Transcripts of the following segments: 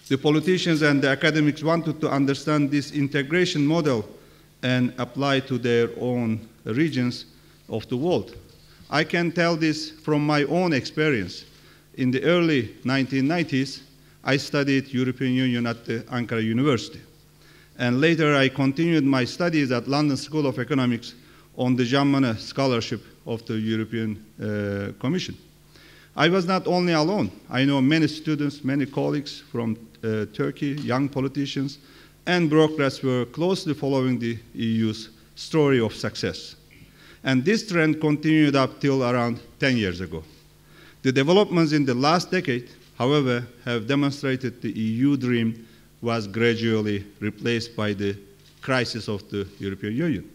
The politicians and the academics wanted to understand this integration model and apply to their own regions of the world. I can tell this from my own experience. In the early 1990s, I studied European Union at the Ankara University. And later I continued my studies at London School of Economics on the Jean Monnet Scholarship of the European Commission. I was not only alone. I know many students, many colleagues from Turkey, young politicians, and bureaucrats were closely following the EU's story of success. And this trend continued up till around 10 years ago. The developments in the last decade, however, have demonstrated the EU dream was gradually replaced by the crisis of the European Union.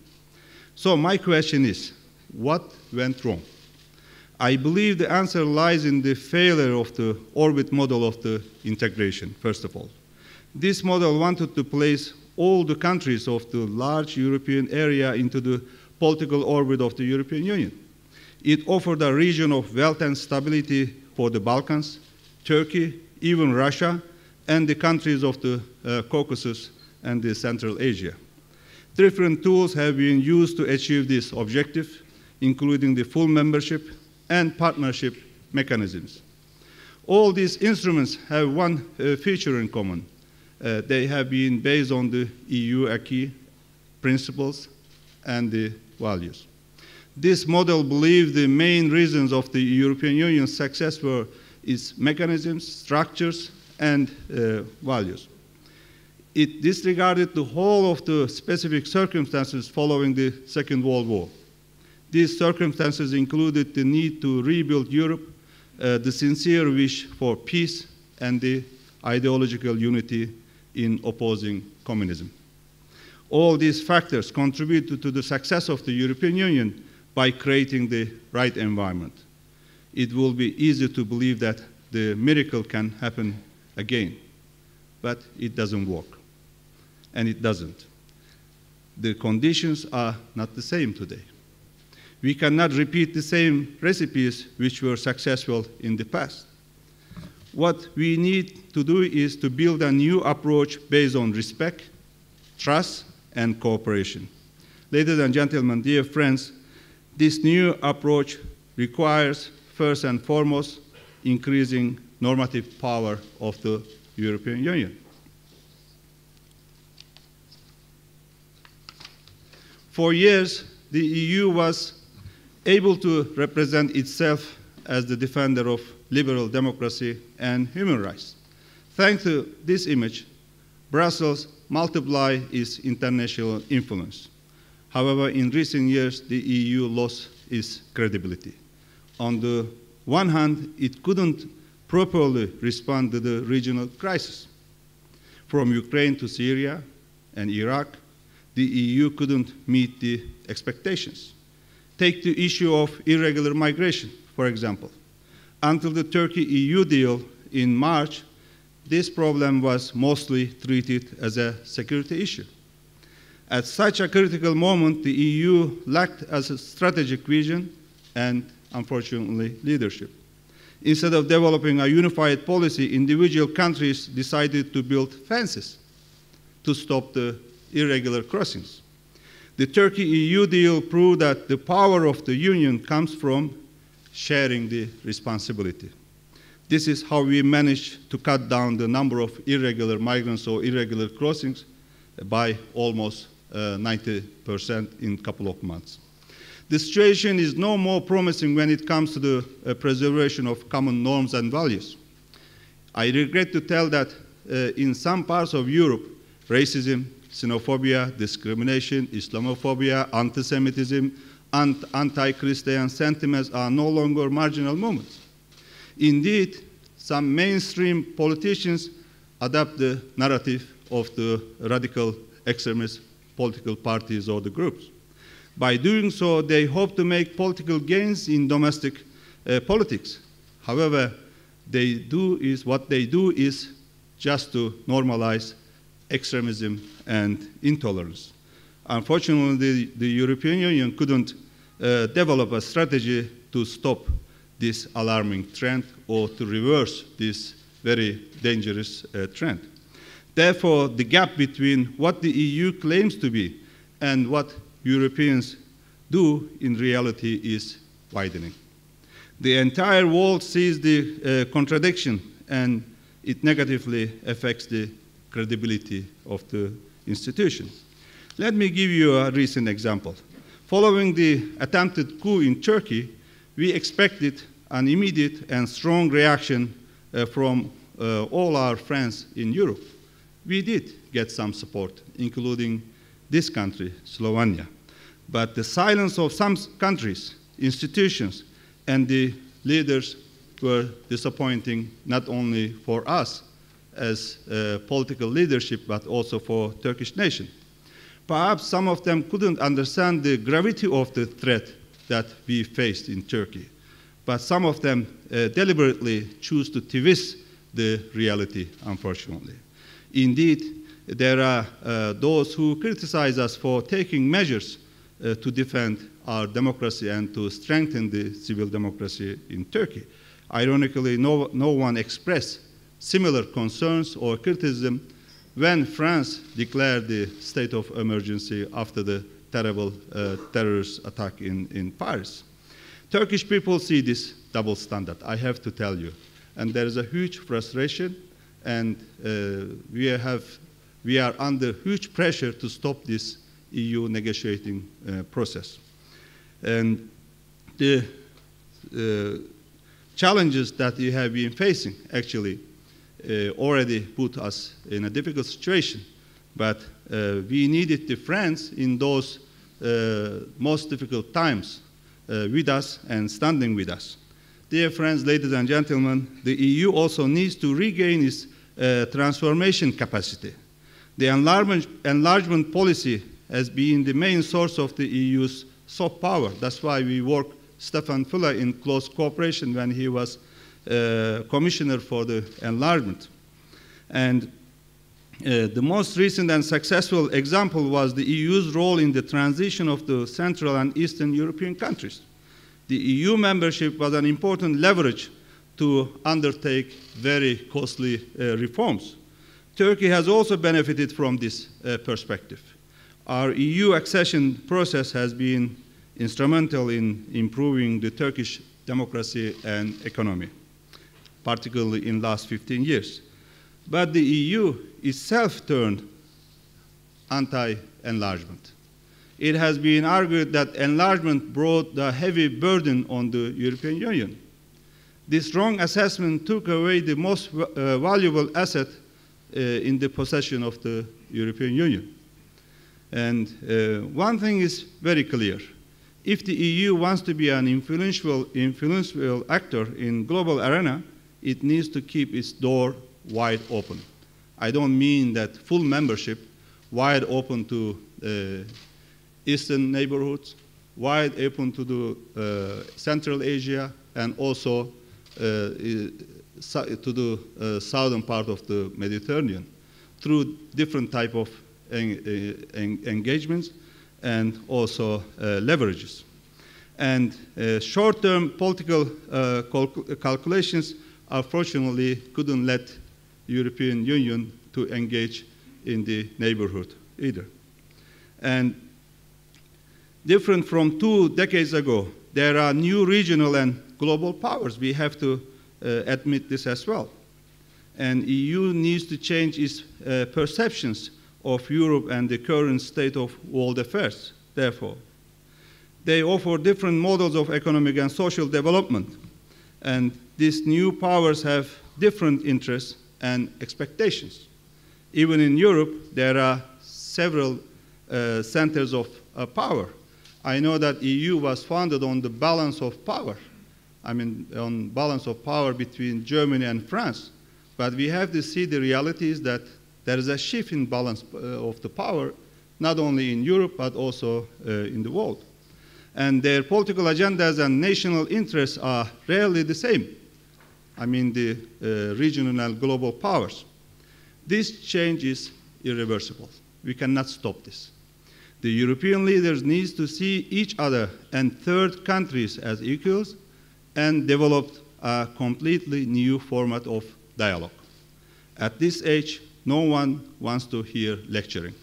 So my question is, what went wrong? I believe the answer lies in the failure of the orbit model of the integration, first of all. This model wanted to place all the countries of the large European area into the political orbit of the European Union. It offered a region of wealth and stability for the Balkans, Turkey, even Russia, and the countries of the Caucasus and the Central Asia. Different tools have been used to achieve this objective, including the full membership and partnership mechanisms. All these instruments have one feature in common. They have been based on the EU acquis, principles, and the values. This model believed the main reasons of the European Union's success were its mechanisms, structures, and values. It disregarded the whole of the specific circumstances following the Second World War. These circumstances included the need to rebuild Europe, the sincere wish for peace, and the ideological unity in opposing communism. All these factors contributed to the success of the European Union by creating the right environment. It will be easy to believe that the miracle can happen again, but it doesn't work, and it doesn't. The conditions are not the same today. We cannot repeat the same recipes which were successful in the past. What we need to do is to build a new approach based on respect, trust, and cooperation. Ladies and gentlemen, dear friends, this new approach requires, first and foremost, increasing normative power of the European Union. For years, the EU was able to represent itself as the defender of liberal democracy and human rights. Thanks to this image, Brussels multiplied its international influence. However, in recent years, the EU lost its credibility. On the one hand, it couldn't properly respond to the regional crisis. From Ukraine to Syria and Iraq, the EU couldn't meet the expectations. Take the issue of irregular migration, for example. Until the Turkey-EU deal in March, this problem was mostly treated as a security issue. At such a critical moment, the EU lacked a strategic vision and, unfortunately, leadership. Instead of developing a unified policy, individual countries decided to build fences to stop the irregular crossings. The Turkey-EU deal proved that the power of the Union comes from sharing the responsibility. This is how we managed to cut down the number of irregular migrants or irregular crossings by almost 90% in a couple of months. The situation is no more promising when it comes to the preservation of common norms and values. I regret to tell that in some parts of Europe, racism, xenophobia, discrimination, Islamophobia, anti-Semitism, and anti-Christian sentiments are no longer marginal movements. Indeed, some mainstream politicians adopt the narrative of the radical extremist political parties or the groups. By doing so, they hope to make political gains in domestic politics. However, what they do is just to normalize extremism and intolerance. Unfortunately, the European Union couldn't develop a strategy to stop this alarming trend or to reverse this very dangerous trend. Therefore, the gap between what the EU claims to be and what Europeans do in reality is widening. The entire world sees the contradiction, and it negatively affects the credibility of the institution. Let me give you a recent example. Following the attempted coup in Turkey, we expected an immediate and strong reaction from all our friends in Europe. We did get some support, including this country, Slovenia. But the silence of some countries, institutions, and the leaders were disappointing not only for us as political leadership, but also for Turkish nation. Perhaps some of them couldn't understand the gravity of the threat that we faced in Turkey, but some of them deliberately choose to twist the reality, unfortunately. Indeed, there are those who criticize us for taking measures to defend our democracy and to strengthen the civil democracy in Turkey. Ironically, no one expressed similar concerns or criticism when France declared the state of emergency after the terrible terrorist attack in Paris. Turkish people see this double standard, I have to tell you. And there is a huge frustration, and we are under huge pressure to stop this EU negotiating process. And the challenges that we have been facing actually already put us in a difficult situation, but we needed the friends in those most difficult times with us and standing with us. Dear friends, ladies and gentlemen, the EU also needs to regain its transformation capacity. The enlargement policy has been the main source of the EU's soft power. That's why we work Stefan Füle in close cooperation when he was Commissioner for the Enlargement. And the most recent and successful example was the EU's role in the transition of the Central and Eastern European countries. The EU membership was an important leverage to undertake very costly reforms. Turkey has also benefited from this perspective. Our EU accession process has been instrumental in improving the Turkish democracy and economy, particularly in the last 15 years. But the EU itself turned anti-enlargement. It has been argued that enlargement brought a heavy burden on the European Union. This wrong assessment took away the most valuable asset in the possession of the European Union. And one thing is very clear. If the EU wants to be an influential actor in global arena, it needs to keep its door wide open. I don't mean that full membership, wide open to Eastern neighborhoods, wide open to the Central Asia, and also to the southern part of the Mediterranean through different type of engagements and also leverages. And short-term political calculations unfortunately couldn't let the European Union to engage in the neighborhood either. And different from 2 decades ago, there are new regional and global powers. We have to admit this as well. And EU needs to change its perceptions of Europe and the current state of world affairs, therefore. They offer different models of economic and social development, and these new powers have different interests and expectations. Even in Europe, there are several centers of power. I know that EU was founded on the balance of power. I mean, on balance of power between Germany and France. But we have to see the reality is that there is a shift in balance of the power, not only in Europe, but also in the world. And their political agendas and national interests are rarely the same. I mean, the regional and global powers. This change is irreversible. We cannot stop this. The European leaders need to see each other and third countries as equals and develop a completely new format of dialogue. At this age, no one wants to hear lecturing.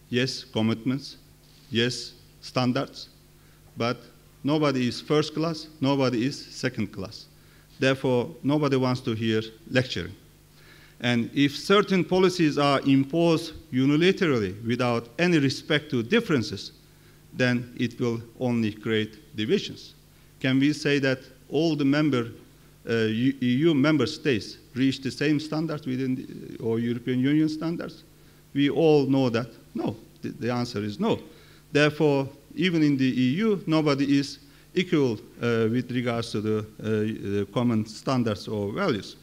Yes, commitments, yes, standards, but nobody is first class, nobody is second class. Therefore, nobody wants to hear lecturing. And if certain policies are imposed unilaterally without any respect to differences, then it will only create divisions. Can we say that all the EU member states reach the same standards within or European Union standards? We all know that no. The answer is no. Therefore, even in the EU, nobody is equal with regards to the common standards or values.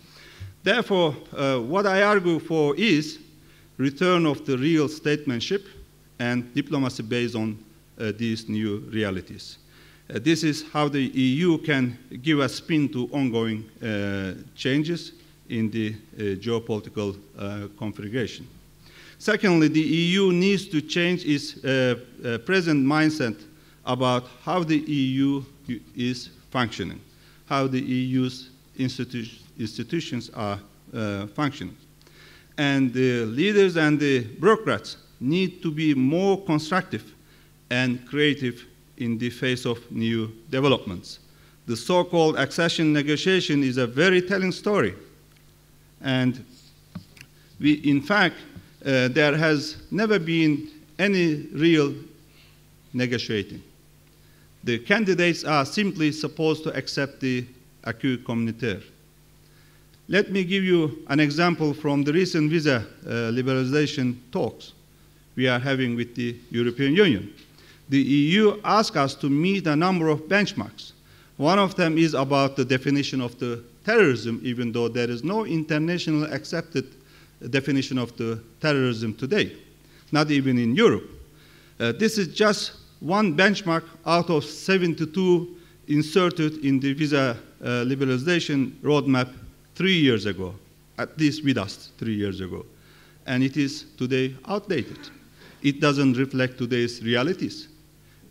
Therefore, what I argue for is return of the real statesmanship and diplomacy based on these new realities. This is how the EU can give a spin to ongoing changes in the geopolitical configuration. Secondly, the EU needs to change its present mindset about how the EU is functioning, how the EU's institutions are functioning. And the leaders and the bureaucrats need to be more constructive and creative in the face of new developments. The so-called accession negotiation is a very telling story. And in fact, there has never been any real negotiating. The candidates are simply supposed to accept the acquis communautaire. Let me give you an example from the recent visa liberalization talks we are having with the European Union. The EU asked us to meet a number of benchmarks. One of them is about the definition of the terrorism, even though there is no internationally accepted definition of the terrorism today, not even in Europe. This is just one benchmark out of 72 inserted in the visa liberalization roadmap 3 years ago, at least with us 3 years ago. And it is today outdated. It doesn't reflect today's realities.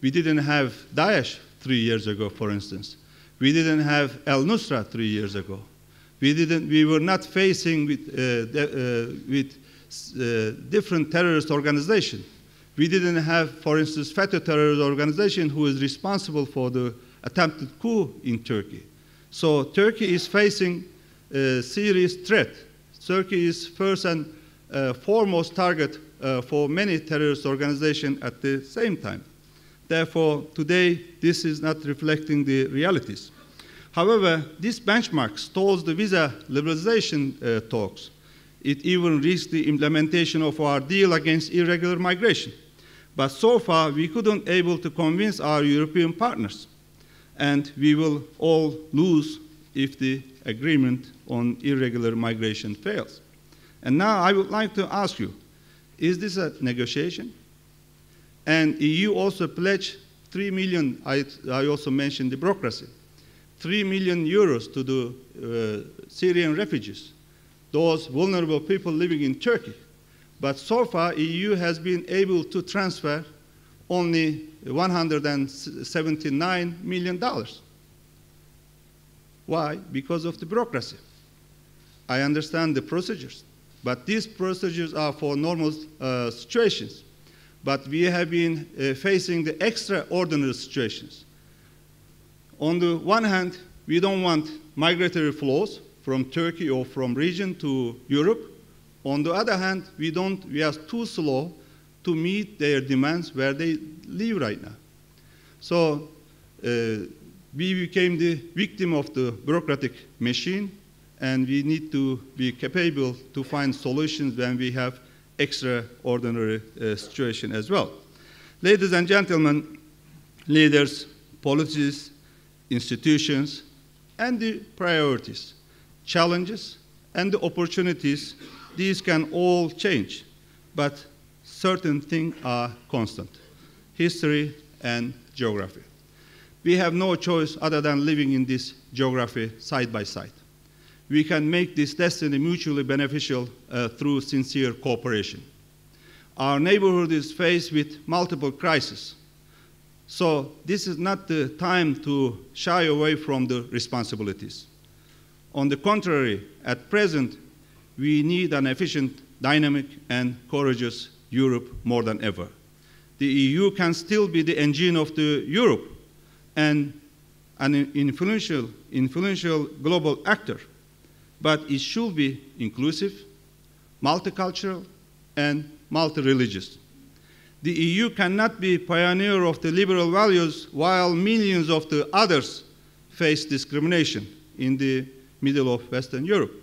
We didn't have Daesh 3 years ago, for instance. We didn't have al-Nusra 3 years ago. We were not facing with different terrorist organizations. We didn't have, for instance, FETÖ terrorist organization who is responsible for the attempted coup in Turkey. So Turkey is facing a serious threat. Turkey is first and foremost target for many terrorist organizations at the same time. Therefore, today, this is not reflecting the realities. However, this benchmark stalls the visa liberalization talks. It even reached the implementation of our deal against irregular migration. But so far, we couldn't able to convince our European partners. And we will all lose if the agreement on irregular migration fails. And now I would like to ask you, is this a negotiation? And EU also pledged 3 million, I also mentioned the bureaucracy, 3 million euros to the Syrian refugees, those vulnerable people living in Turkey. But so far, EU has been able to transfer only $179 million. Why? Because of the bureaucracy. I understand the procedures, but these procedures are for normal situations. But we have been facing the extraordinary situations. On the one hand, we don't want migratory flows from Turkey or from region to Europe. On the other hand, we are too slow to meet their demands where they live right now. So we became the victim of the bureaucratic machine, and we need to be capable to find solutions when we have extraordinary situation as well. Ladies and gentlemen, leaders, policies, institutions, and the priorities, challenges, and the opportunities, these can all change, but certain things are constant: history and geography. We have no choice other than living in this geography side by side. We can make this destiny mutually beneficial through sincere cooperation. Our neighborhood is faced with multiple crises. So this is not the time to shy away from the responsibilities. On the contrary, at present, we need an efficient, dynamic, and courageous Europe more than ever. The EU can still be the engine of the Europe and an influential global actor, but it should be inclusive, multicultural, and multi-religious. The EU cannot be pioneer of the liberal values while millions of the others face discrimination in the middle of Western Europe.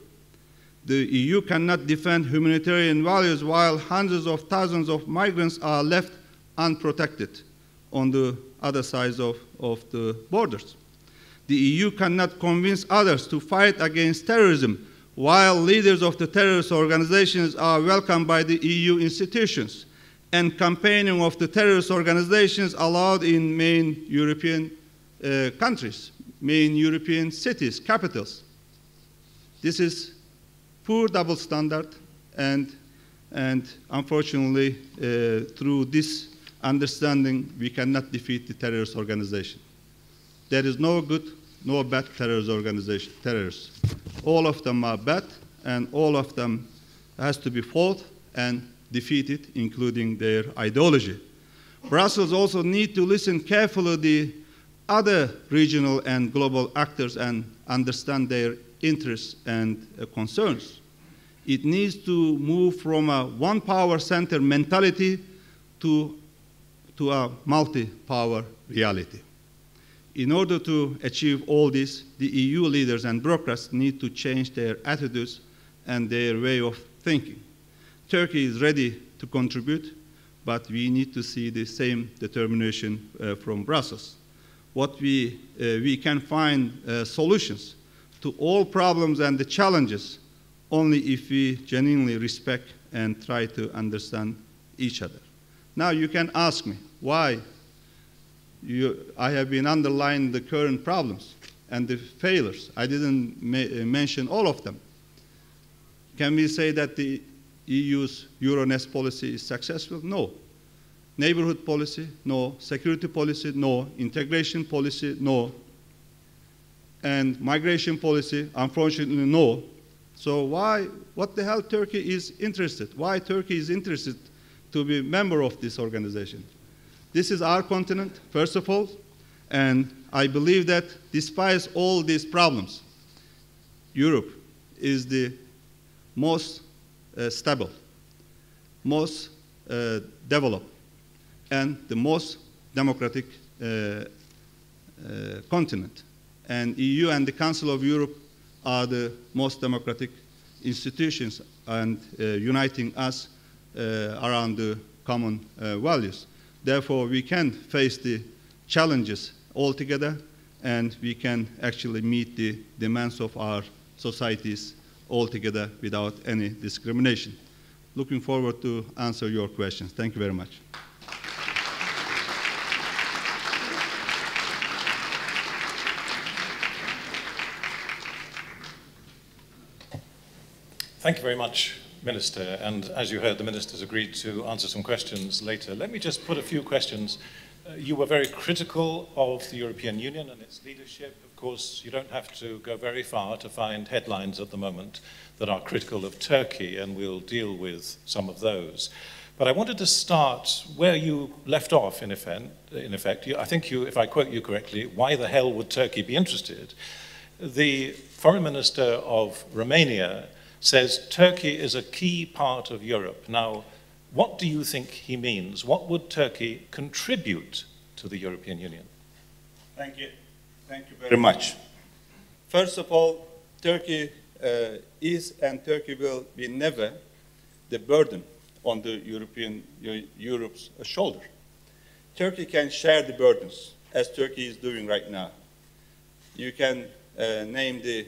The EU cannot defend humanitarian values while hundreds of thousands of migrants are left unprotected on the other sides of the borders. The EU cannot convince others to fight against terrorism while leaders of the terrorist organizations are welcomed by the EU institutions and campaigning of the terrorist organizations allowed in main European countries, main European cities, capitals. This is poor double standard, and unfortunately, through this understanding, we cannot defeat the terrorist organization. There is no good, no bad terrorist organization, terrorists. All of them are bad, and all of them has to be fought and defeated, including their ideology. Brussels also need to listen carefully to the other regional and global actors and understand their interests and concerns. It needs to move from a one power center mentality to a multi-power reality. In order to achieve all this, the EU leaders and bureaucrats need to change their attitudes and their way of thinking. Turkey is ready to contribute, but we need to see the same determination from Brussels. What we can find solutions to all problems and the challenges only if we genuinely respect and try to understand each other. Now you can ask me why I have been underlining the current problems and the failures. I didn't mention all of them. Can we say that the EU's Euronest policy is successful? No. Neighborhood policy? No. Security policy? No. Integration policy? No. And migration policy? Unfortunately, no. So what the hell Turkey is interested? Why Turkey is interested to be a member of this organization? This is our continent, first of all, and I believe that despite all these problems, Europe is the most stable, most developed, and the most democratic continent. And EU and the Council of Europe are the most democratic institutions and uniting us around the common values. Therefore, we can face the challenges all together, and we can actually meet the demands of our societies all together without any discrimination. Looking forward to answer your questions. Thank you very much. Thank you very much, Minister. And as you heard, the Minister's agreed to answer some questions later. Let me just put a few questions. You were very critical of the European Union and its leadership. Of course, you don't have to go very far to find headlines at the moment that are critical of Turkey, and we'll deal with some of those. But I wanted to start where you left off, in effect. I think if I quote you correctly, why the hell would Turkey be interested? The Foreign Minister of Romania says Turkey is a key part of Europe. Now, what do you think he means? What would Turkey contribute to the European Union? Thank you. Thank you very much. First of all, Turkey is and Turkey will be never the burden on the Europe's shoulder. Turkey can share the burdens, as Turkey is doing right now. You can name the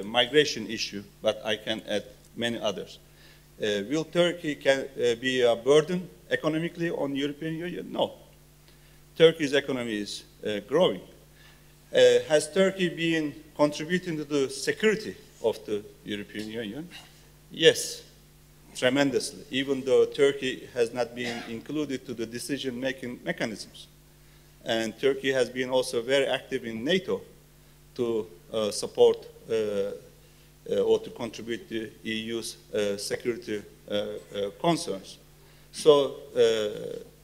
migration issue, but I can add many others. Will Turkey be a burden economically on the European Union? No. Turkey's economy is growing. Has Turkey been contributing to the security of the European Union? Yes, tremendously, even though Turkey has not been included to the decision-making mechanisms. And Turkey has been also very active in NATO to support or to contribute to EU's security concerns. So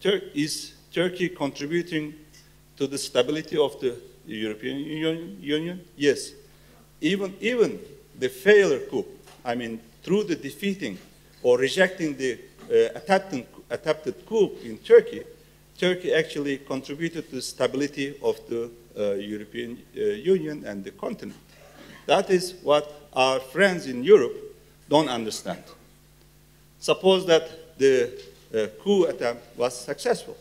is Turkey contributing to the stability of the European Union? Yes. Even the failure coup, I mean, through the defeating or rejecting the attempted coup in Turkey, Turkey actually contributed to the stability of the European Union and the continent. That is what our friends in Europe don't understand. Suppose that the coup attempt was successful.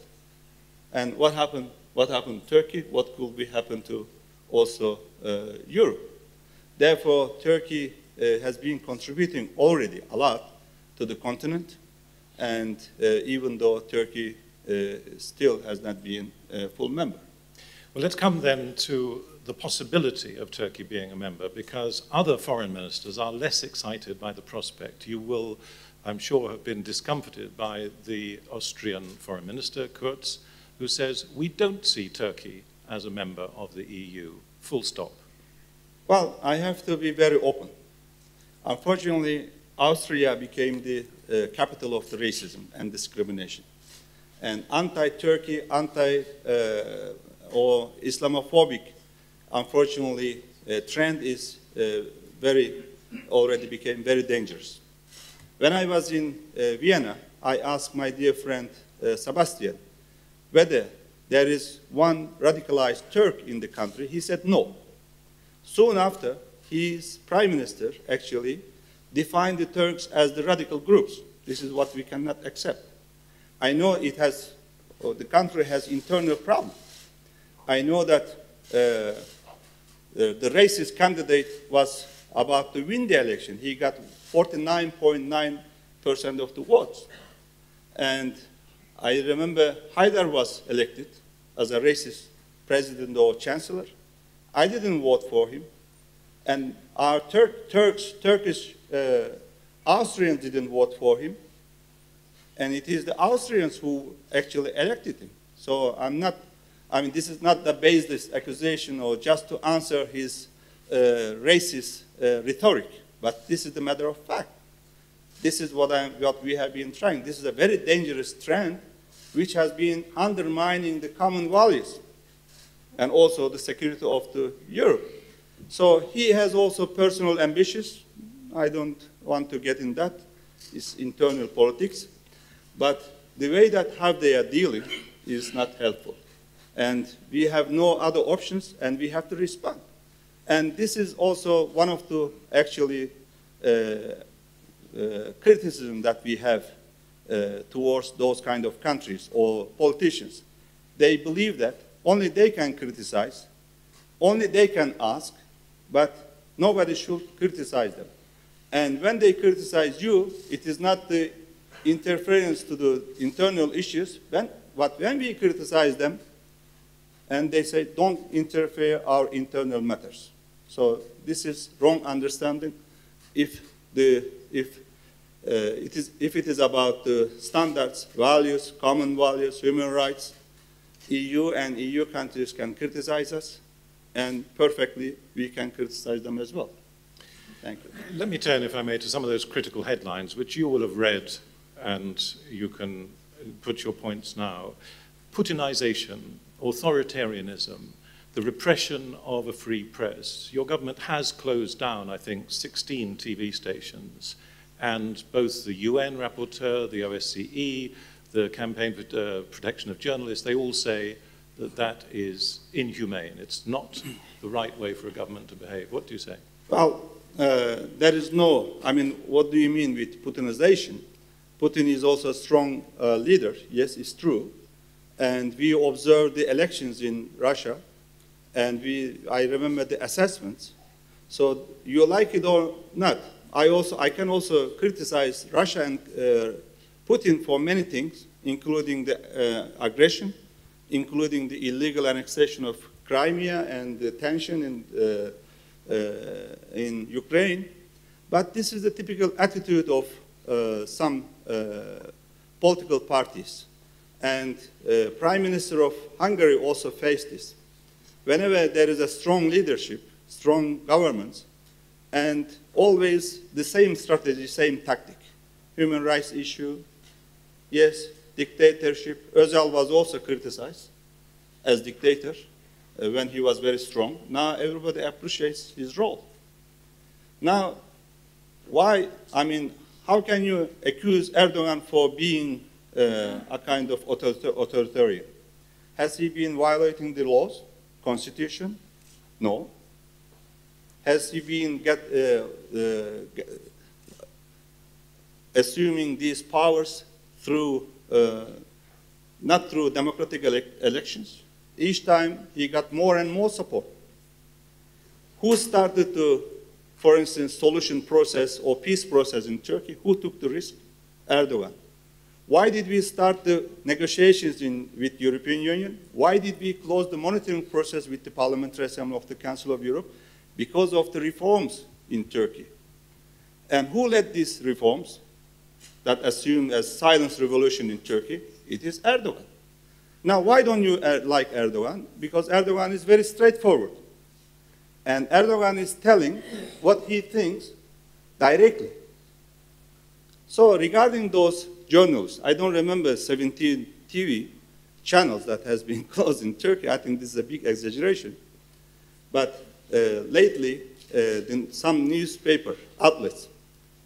And what happened to Turkey? What could be happen to also Europe? Therefore, Turkey has been contributing already a lot to the continent, and even though Turkey still has not been a full member. Well, let's come then to the possibility of Turkey being a member, because other foreign ministers are less excited by the prospect. You will, I'm sure, have been discomforted by the Austrian foreign minister, Kurz, who says, we don't see Turkey as a member of the EU, full stop. Well, I have to be very open. Unfortunately, Austria became the capital of the racism and discrimination. And anti-Turkey, or Islamophobic, unfortunately, trend is already became very dangerous. When I was in Vienna, I asked my dear friend Sebastian whether there is one radicalized Turk in the country. He said no. Soon after, his prime minister actually defined the Turks as the radical groups. This is what we cannot accept. I know it has, or the country has internal problems. I know that the racist candidate was about to win the election. He got 49.9% of the votes. And I remember Haidar was elected as a racist president or chancellor. I didn't vote for him. And our Turkish Austrians didn't vote for him. And it is the Austrians who actually elected him. So this is not the baseless accusation or just to answer his racist rhetoric, but this is the matter of fact. This is what we have been trying. This is a very dangerous trend which has been undermining the common values and also the security of the Europe. So he has also personal ambitions. I don't want to get in that. It's internal politics. But the way that how they are dealing is not helpful. And we have no other options, and we have to respond. And this is also one of the actually criticism that we have towards those kind of countries or politicians. They believe that only they can criticize, only they can ask, but nobody should criticize them. And when they criticize you, it is not the interference to the internal issues, but when we criticize them, and they say, don't interfere our internal matters. So this is wrong understanding. If it is about the standards, values, common values, human rights, EU and EU countries can criticize us, and perfectly we can criticize them as well. Thank you. Let me turn, if I may, to some of those critical headlines, which you will have read, and you can put your points now. Putinization, authoritarianism, the repression of a free press. Your government has closed down, I think, 16 TV stations, and both the UN rapporteur, the OSCE, the Campaign for Protection of Journalists, they all say that that is inhumane. It's not the right way for a government to behave. What do you say? Well, there is no, what do you mean with Putinization? Putin is also a strong leader. Yes, it's true. And we observed the elections in Russia, and I remember the assessments. So you like it or not, I can also criticize Russia and Putin for many things, including the aggression, including the illegal annexation of Crimea and the tension in Ukraine. But this is the typical attitude of some political parties. And Prime Minister of Hungary also faced this. Whenever there is a strong leadership, strong governments, and always the same strategy, same tactic. Human rights issue, yes, dictatorship. Özal was also criticized as dictator when he was very strong. Now everybody appreciates his role. Now, why, I mean, how can you accuse Erdogan for being a kind of authoritarian? Has he been violating the laws, constitution? No. Has he been assuming these powers through, not through democratic elections? Each time he got more and more support. Who started the, for instance, solution process or peace process in Turkey? Who took the risk? Erdogan. Why did we start the negotiations with the European Union? Why did we close the monitoring process with the Parliamentary Assembly of the Council of Europe? Because of the reforms in Turkey. And who led these reforms that assumed as silent revolution in Turkey? It is Erdogan. Now, why don't you like Erdogan? Because Erdogan is very straightforward. And Erdogan is telling what he thinks directly. So regarding those journals, I don't remember 17 TV channels that has been closed in Turkey. I think this is a big exaggeration. But lately, some newspaper outlets,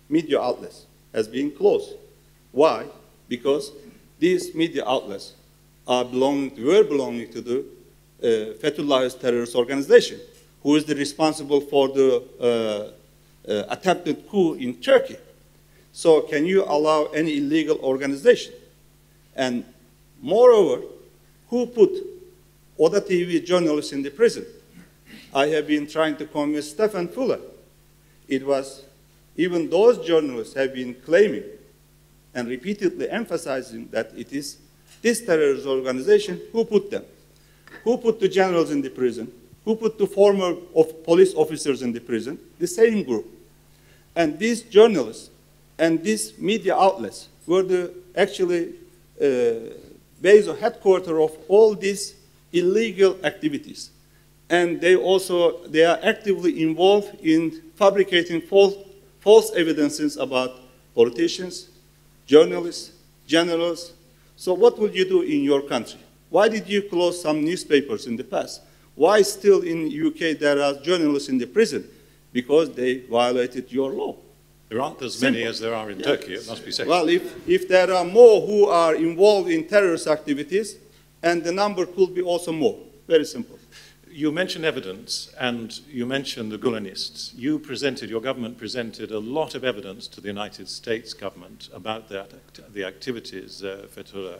media outlets, has been closed. Why? Because these media outlets were belonging to the Fethullahist terrorist organization, who is responsible for the attempted coup in Turkey. So can you allow any illegal organization? And moreover, who put Oda TV journalists in the prison? I have been trying to convince Stefan Fuller. It was, even those journalists have been claiming and repeatedly emphasizing that it is this terrorist organization who put them. Who put the generals in the prison? Who put the former police officers in the prison? The same group. And these journalists and these media outlets were the actually base or headquarters of all these illegal activities. And they are actively involved in fabricating false evidences about politicians, journalists, generals. So what would you do in your country? Why did you close some newspapers in the past? Why still in UK there are journalists in the prison? Because they violated your law. There aren't as many as there are in Turkey, it must be said. Well, if there are more who are involved in terrorist activities, and the number could be also more. Very simple. You mentioned evidence, and you mentioned the Gulenists. Your government presented a lot of evidence to the United States government about the activities Fethullah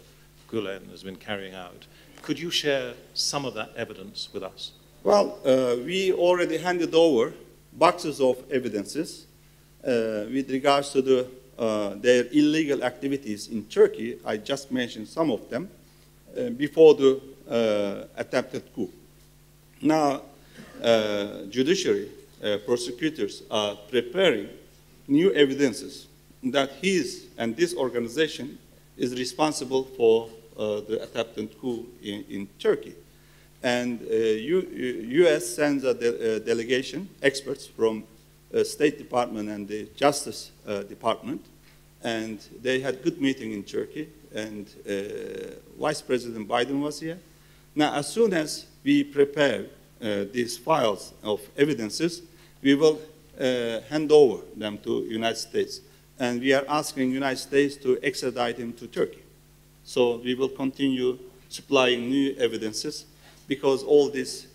Gulen has been carrying out. Could you share some of that evidence with us? Well, we already handed over boxes of evidences with regards to their illegal activities in Turkey. I just mentioned some of them before the attempted coup. Now, judiciary, prosecutors are preparing new evidences that and this organization is responsible for the attempted coup in Turkey. And US sends a delegation, experts from State Department and the Justice Department, and they had good meeting in Turkey, and Vice President Biden was here. Now, as soon as we prepare these files of evidences, we will hand over them to United States. And we are asking United States to extradite him to Turkey. So we will continue supplying new evidences because all these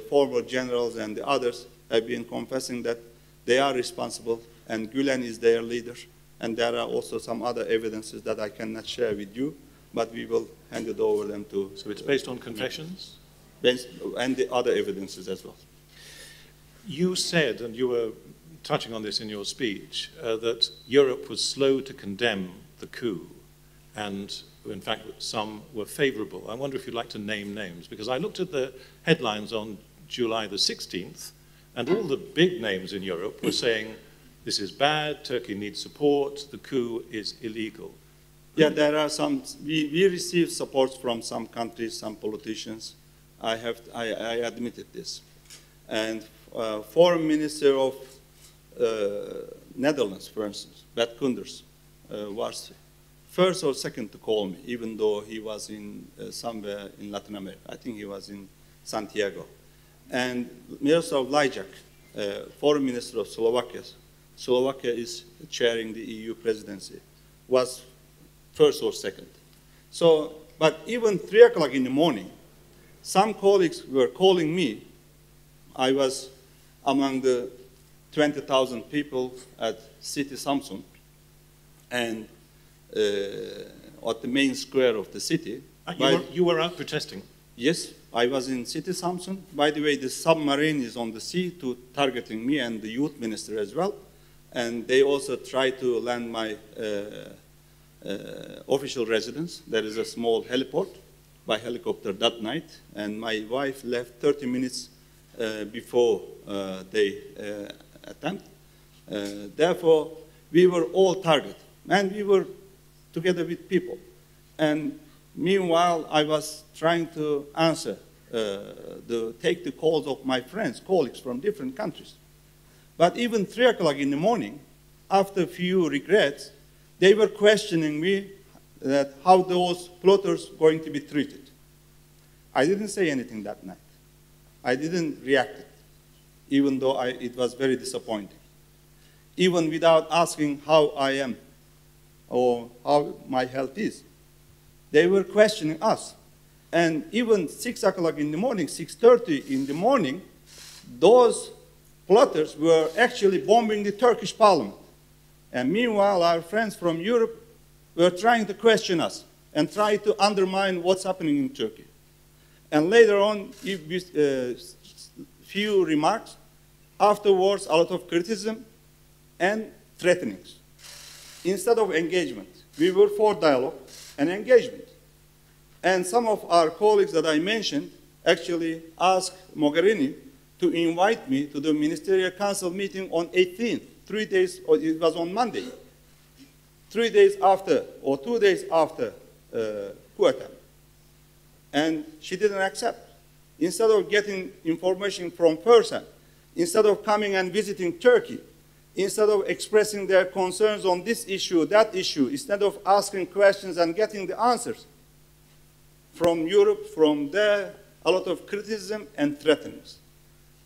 former generals and the others have been confessing that they are responsible and Gulen is their leader. And there are also some other evidences that I cannot share with you, but we will hand it over them to... So it's based on confessions? And the other evidences as well. You said, and you were touching on this in your speech, that Europe was slow to condemn the coup, and in fact some were favorable. I wonder if you'd like to name names, because I looked at the headlines on July the 16th, and all the big names in Europe were saying, this is bad, Turkey needs support, the coup is illegal. Yeah, there are some, we received support from some countries, some politicians. I admitted this. And Foreign Minister of Netherlands, for instance, Bert Koenders, was first or second to call me, even though he was in somewhere in Latin America. I think he was in Santiago. And Miroslav Lajčák, foreign minister of Slovakia, Slovakia is chairing the EU presidency, was first or second. So, but even 3 o'clock in the morning, some colleagues were calling me. I was among the 20,000 people at City Samsun and at the main square of the city. You were out protesting? Yes, I was in City Samsun. By the way, the submarine is on the sea targeting me and the youth minister as well. And they also tried to land my official residence. There is a small heliport by helicopter that night. And my wife left 30 minutes before they attempt. Therefore, we were all targeted. And we were together with people. And meanwhile, I was trying to answer, take the calls of my friends, colleagues from different countries. But even 3 o'clock in the morning, after a few regrets, they were questioning me that how those plotters going to be treated. I didn't say anything that night. I didn't react, even though it was very disappointing. Even without asking how I am or how my health is. They were questioning us. And even 6 o'clock in the morning, 6:30 in the morning, those plotters were actually bombing the Turkish parliament. And meanwhile, our friends from Europe were trying to question us and try to undermine what's happening in Turkey. And later on, few remarks, afterwards a lot of criticism and threatenings. Instead of engagement, we were for dialogue and engagement. And some of our colleagues that I mentioned actually asked Mogherini to invite me to the Ministerial Council meeting on 18th, 3 days, or it was on Monday, 3 days after, or 2 days after coup attempt. And she didn't accept. Instead of getting information from person, instead of coming and visiting Turkey, instead of expressing their concerns on this issue, that issue, instead of asking questions and getting the answers, from Europe, from there, a lot of criticism and threatenings.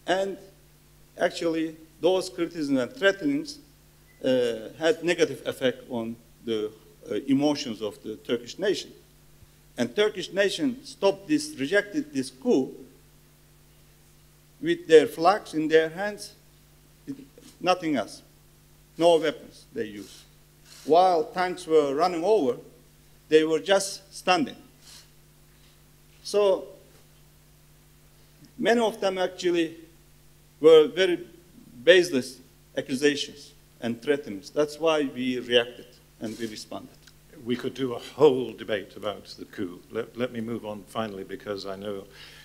And actually, those criticisms and threatenings had negative effect on the emotions of the Turkish nation. And Turkish nation stopped this, rejected this coup with their flags in their hands, nothing else. No weapons they used. While tanks were running over, they were just standing. So many of them actually were very baseless accusations and threatenings. That's why we reacted and we responded. We could do a whole debate about the coup. Let me move on finally, because I know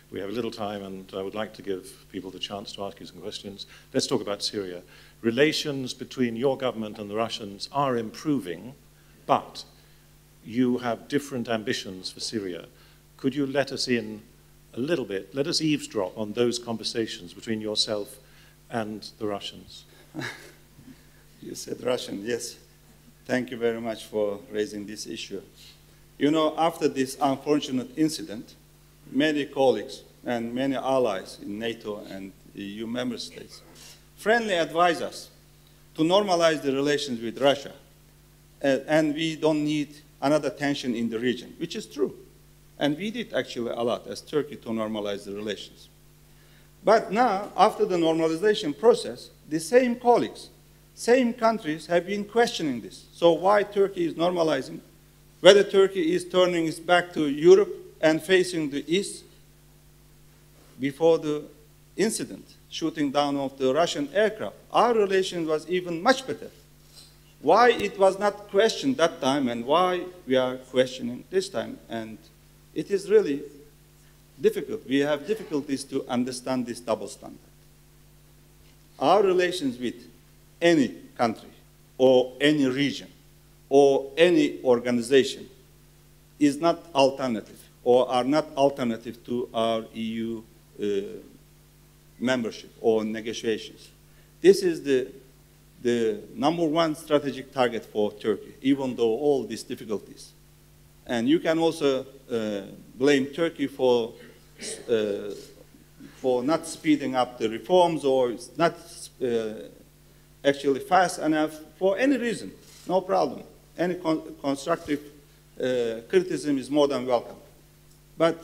we have a little time and I would like to give people the chance to ask you some questions. Let's talk about Syria. Relations between your government and the Russians are improving, but you have different ambitions for Syria. Could you let us in a little bit, let us eavesdrop on those conversations between yourself and the Russians? You said Russian, yes. Thank you very much for raising this issue. You know, after this unfortunate incident, many colleagues and many allies in NATO and EU member states friendly advise us to normalize the relations with Russia, and we don't need another tension in the region, which is true. And we did actually a lot as Turkey to normalize the relations. But now, after the normalization process, the same colleagues, same countries have been questioning this. So why Turkey is normalizing, whether Turkey is turning its back to Europe and facing the East. Before the incident, shooting down of the Russian aircraft, our relation was even much better. Why it was not questioned that time and why we are questioning this time, and it is really difficult. We have difficulties to understand this double standard. Our relations with any country or any region or any organization is not alternative or are not alternative to our EU membership or negotiations. This is the the #1 strategic target for Turkey, even though all these difficulties. And you can also blame Turkey for not speeding up the reforms or not actually fast enough for any reason, no problem. Any constructive criticism is more than welcome. But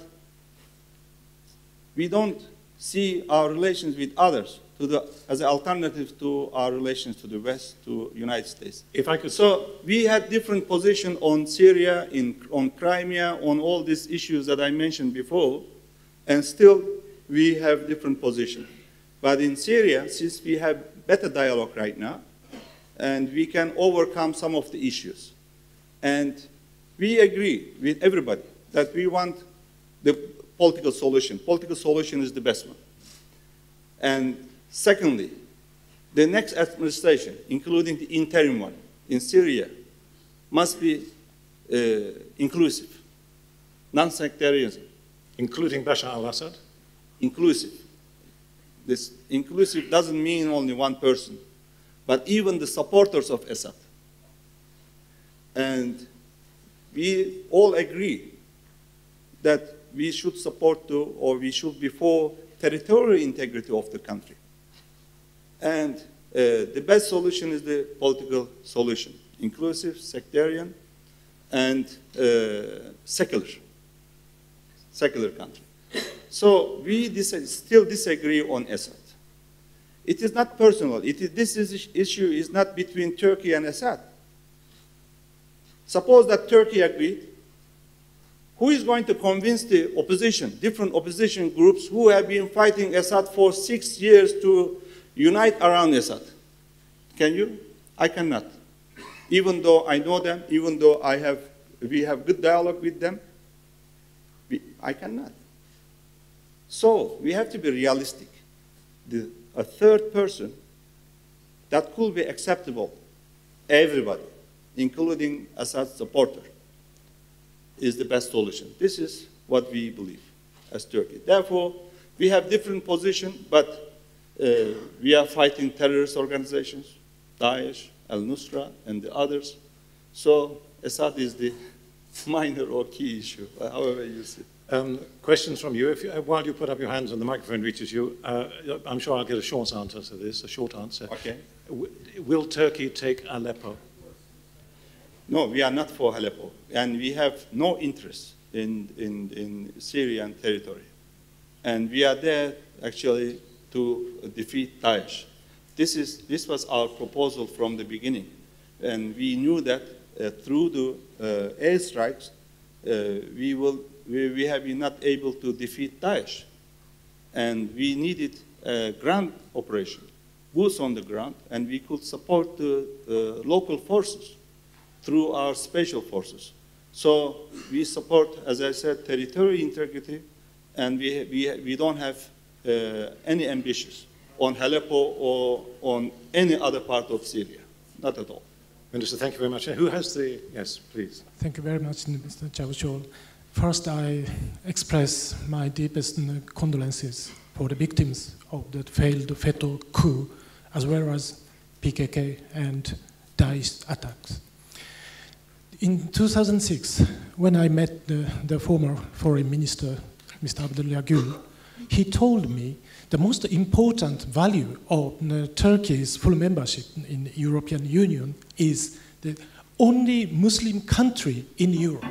we don't see our relations with others as an alternative to our relations to the West, to United States. If I could... So we had different positions on Syria, on Crimea, on all these issues that I mentioned before, and still we have different positions. But in Syria, since we have better dialogue right now, and we can overcome some of the issues. And we agree with everybody that we want the political solution. Political solution is the best one. And secondly, the next administration, including the interim one in Syria, must be inclusive, non-sectarianism. Including Bashar al-Assad? Inclusive. This inclusive doesn't mean only one person, but even the supporters of Assad. And we all agree that we should support or we should be for territorial integrity of the country. And the best solution is the political solution, inclusive, sectarian, and secular country. So we still disagree on Assad. It is not personal. This issue is not between Turkey and Assad. Suppose that Turkey agreed. Who is going to convince the opposition, different opposition groups who have been fighting Assad for 6 years to unite around Assad? Can you? I cannot. Even though I know them, even though we have good dialogue with them, I cannot. So we have to be realistic. A third person that could be acceptable, everybody, including Assad's supporter, is the best solution. This is what we believe as Turkey. Therefore, we have different positions, but we are fighting terrorist organizations, Daesh, al-Nusra, and the others. So Assad is the minor or key issue, however you see. Questions from you. While you put up your hands and the microphone reaches you, I'm sure I'll get a short answer to this, a short answer. Okay. Will Turkey take Aleppo? No, we are not for Aleppo, and we have no interest in Syrian territory. And we are there, actually, to defeat Daesh. This was our proposal from the beginning. And we knew that through the airstrikes, we have been not able to defeat Daesh. And we needed a ground operation, boots on the ground, and we could support the local forces through our special forces. So we support, as I said, territorial integrity, and we don't have any ambitions on Aleppo or on any other part of Syria, not at all. Minister, thank you very much. Who has the, yes, please. Thank you very much, Mr. Çavuşoğlu. First, I express my deepest condolences for the victims of the failed FETÖ coup, as well as PKK and Daesh attacks. In 2006, when I met the former foreign minister, Mr. Abdullah Gül, he told me the most important value of Turkey's full membership in the European Union is the only Muslim country in Europe.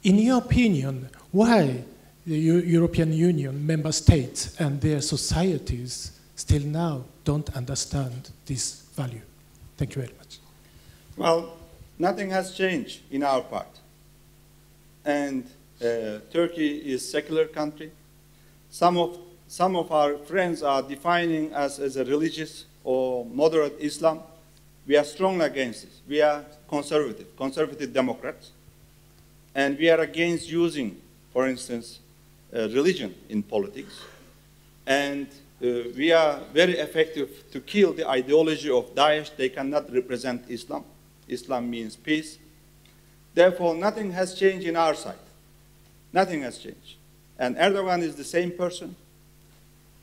In your opinion, why the European Union member states and their societies still now don't understand this value? Thank you very much. Well, nothing has changed in our part. And Turkey is a secular country. Some of our friends are defining us as a religious or moderate Islam. We are strongly against it. We are conservative Democrats. And we are against using, for instance, religion in politics. And we are very effective to kill the ideology of Daesh. They cannot represent Islam. Islam means peace. Therefore, nothing has changed in our side. Nothing has changed. And Erdogan is the same person.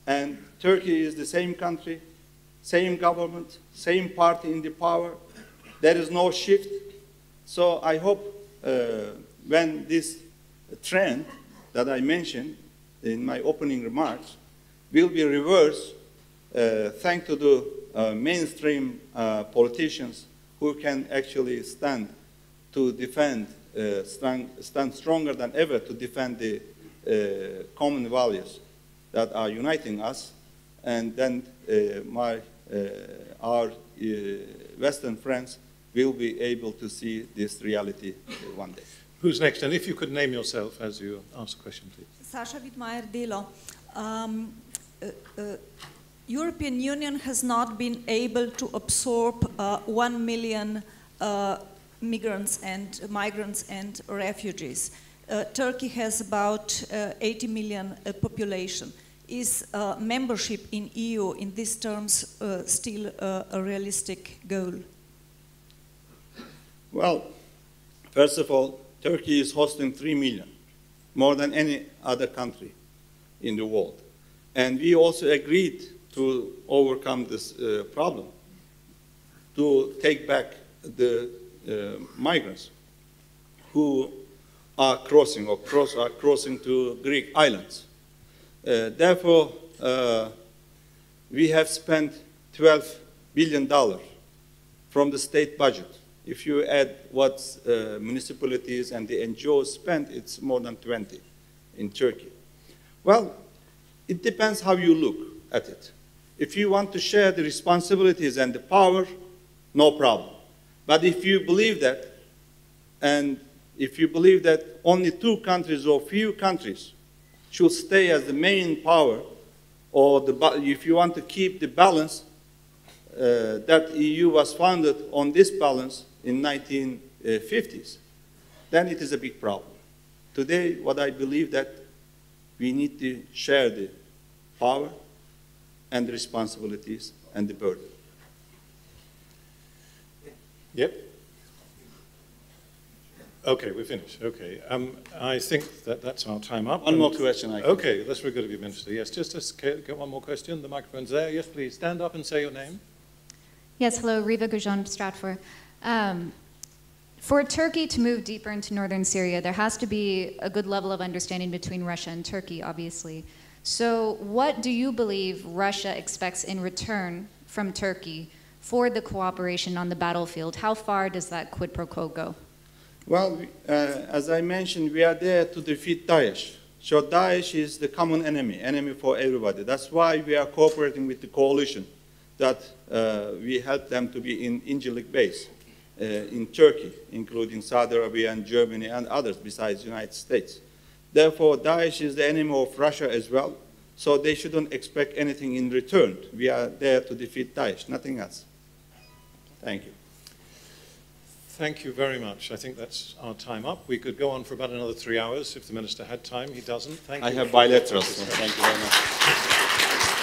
And Turkey is the same country. same government, same party in the power. There is no shift. So I hope when this trend that I mentioned in my opening remarks will be reversed thanks to the mainstream politicians who can actually stand to defend, stand stronger than ever to defend the common values that are uniting us, and then our Western friends will be able to see this reality one day. Who's next? And if you could name yourself as you ask the question, please. Sasha Wittmeyer-Delo. European Union has not been able to absorb 1 million migrants and refugees. Turkey has about 80 million population. Is membership in EU in these terms still a realistic goal? Well, first of all, Turkey is hosting 3 million, more than any other country in the world. And we also agreed to overcome this problem, to take back the migrants who are crossing are crossing to Greek islands. Therefore, we have spent $12 billion from the state budget. If you add what municipalities and the NGOs spend, it's more than 20 in Turkey. Well, it depends how you look at it. If you want to share the responsibilities and the power, no problem. But if you believe that, and if you believe that only 2 countries or few countries should stay as the main power, or if you want to keep the balance, that EU was founded on this balance in 1950s, then it is a big problem. Today, what I believe that we need to share the power and the responsibilities and the burden. Yep. Okay, we're finished. Okay. I think that that's our time up. One more question. Okay, that's very good of you, Minister. Yes, just get one more question. The microphone's there. Yes, please stand up and say your name. Yes, hello, Riva Gujon Stratfor. For Turkey to move deeper into northern Syria, there has to be a good level of understanding between Russia and Turkey, obviously. So what do you believe Russia expects in return from Turkey for the cooperation on the battlefield? How far does that quid pro quo go? Well, as I mentioned, we are there to defeat Daesh. So Daesh is the common enemy for everybody. That's why we are cooperating with the coalition, that we help them to be in Incirlik base in Turkey, including Saudi Arabia and Germany and others besides the United States. Therefore, Daesh is the enemy of Russia as well, so they shouldn't expect anything in return. We are there to defeat Daesh, nothing else. Thank you. Thank you very much. I think that's our time up. We could go on for about another 3 hours if the Minister had time. He doesn't. Thank you. I have bilaterals, so thank you very much.